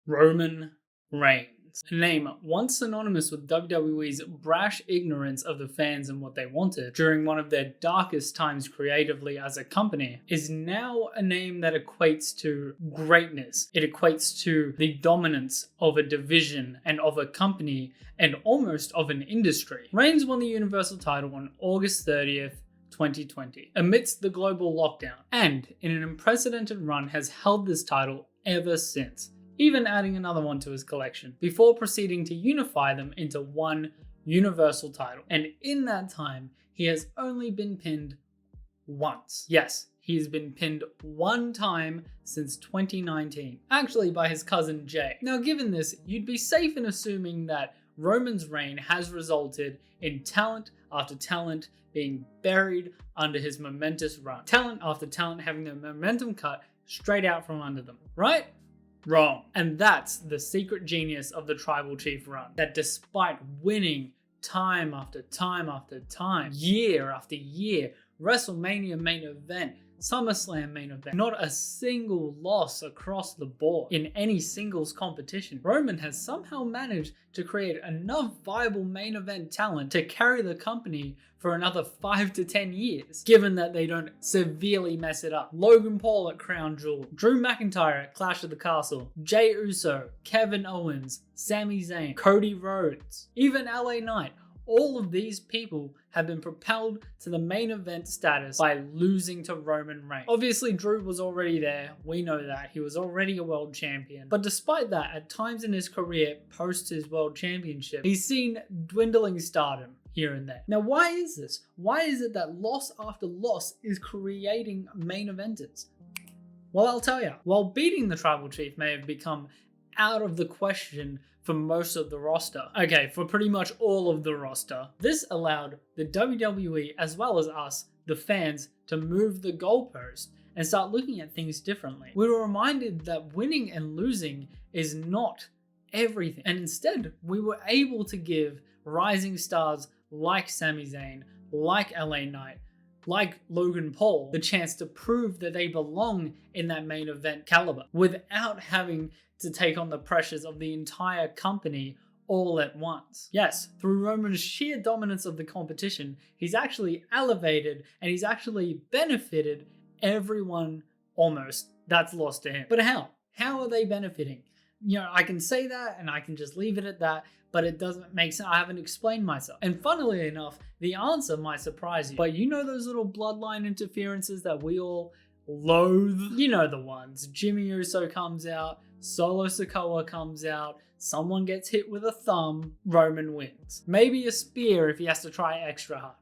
Roman Reigns. A name once synonymous with WWE's brash ignorance of the fans and what they wanted during one of their darkest times creatively as a company, is now a name that equates to greatness. It equates to the dominance of a division and of a company and almost of an industry. Reigns won the Universal title on August 30th, 2020, amidst the global lockdown, and in an unprecedented run has held this title ever since, even adding another one to his collection, before proceeding to unify them into one Universal title. And in that time, he has only been pinned once. Yes, he has been pinned one time since 2019, actually by his cousin Jay. Now, given this, you'd be safe in assuming that Roman's reign has resulted in talent after talent being buried under his momentous run. Talent after talent having their momentum cut straight out from under them, right? Wrong. And that's the secret genius of the Tribal Chief run. That despite winning time after time after time, year after year, WrestleMania main event, SummerSlam main event, not a single loss across the board in any singles competition, Roman has somehow managed to create enough viable main event talent to carry the company for another 5 to 10 years, given that they don't severely mess it up. Logan Paul at Crown Jewel, Drew McIntyre at Clash of the Castle, Jey Uso, Kevin Owens, Sami Zayn, Cody Rhodes, even LA Knight. All of these people have been propelled to the main event status by losing to Roman Reigns. Obviously, Drew was already there. We know that. He was already a world champion. But despite that, at times in his career, post his world championship, he's seen dwindling stardom here and there. Now, why is this? Why is it that loss after loss is creating main eventers? Well, I'll tell you. While beating the Tribal Chief may have become out of the question for most of the roster. Okay, for pretty much all of the roster. This allowed the WWE, as well as us, the fans, to move the goalpost and start looking at things differently. We were reminded that winning and losing is not everything. And instead, we were able to give rising stars like Sami Zayn, like LA Knight, like Logan Paul, the chance to prove that they belong in that main event caliber without having to take on the pressures of the entire company all at once. Yes, through Roman's sheer dominance of the competition, he's actually elevated and he's actually benefited everyone almost that's lost to him. But how? How are they benefiting? You know, I can say that and I can just leave it at that, but it doesn't make sense. I haven't explained myself. And funnily enough, the answer might surprise you. But you know those little bloodline interferences that we all loathe? You know the ones. Jimmy Uso comes out, Solo Sikoa comes out, someone gets hit with a thumb, Roman wins. Maybe a spear if he has to try extra hard.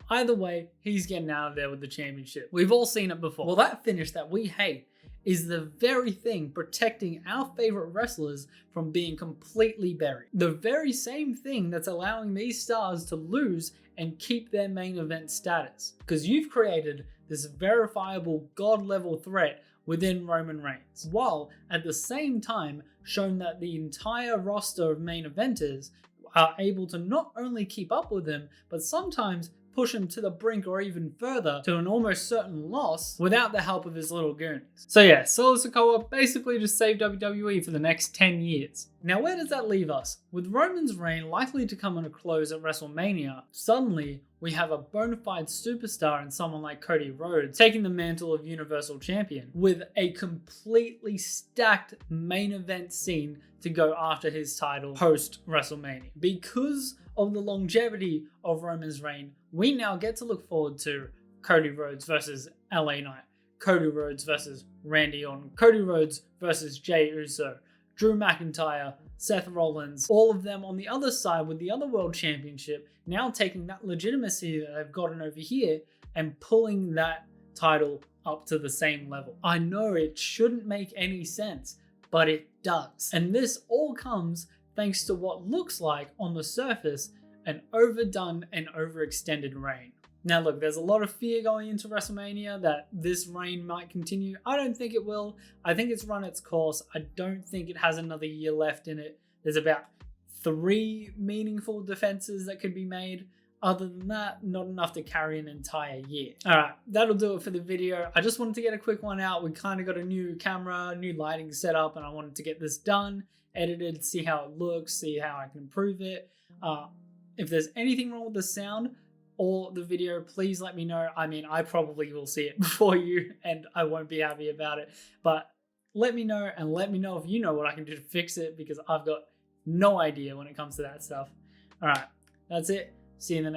Either way, he's getting out of there with the championship. We've all seen it before. Well, that finish that we hate is the very thing protecting our favorite wrestlers from being completely buried. The very same thing that's allowing these stars to lose and keep their main event status. Because you've created this verifiable god-level threat within Roman Reigns, while at the same time shown that the entire roster of main eventers are able to not only keep up with him, but sometimes push him to the brink or even further to an almost certain loss without the help of his little goons. So yeah, Solo Sikoa basically just saved WWE for the next 10 years. Now where does that leave us? With Roman's reign likely to come on a close at WrestleMania, suddenly we have a bona fide superstar in someone like Cody Rhodes taking the mantle of Universal Champion with a completely stacked main event scene to go after his title post WrestleMania. Because of the longevity of Roman's reign, we now get to look forward to Cody Rhodes versus LA Knight, Cody Rhodes versus Randy Orton, Cody Rhodes versus Jey Uso, Drew McIntyre, Seth Rollins, all of them on the other side with the other world championship, now taking that legitimacy that they've gotten over here and pulling that title up to the same level. I know it shouldn't make any sense, but it does. And this all comes thanks to what looks like, on the surface, an overdone and overextended reign. Now look, there's a lot of fear going into WrestleMania that this reign might continue. I don't think it will. I think it's run its course. I don't think it has another year left in it. There's about 3 meaningful defenses that could be made. Other than that, not enough to carry an entire year. All right, that'll do it for the video. I just wanted to get a quick one out. We kind of got a new camera, new lighting set up, and I wanted to get this done, edited, see how it looks, see how I can improve it. If there's anything wrong with the sound or the video, please let me know. I mean, I probably will see it before you, and I won't be happy about it. But let me know, and let me know if you know what I can do to fix it, because I've got no idea when it comes to that stuff. All right, that's it. See you in the next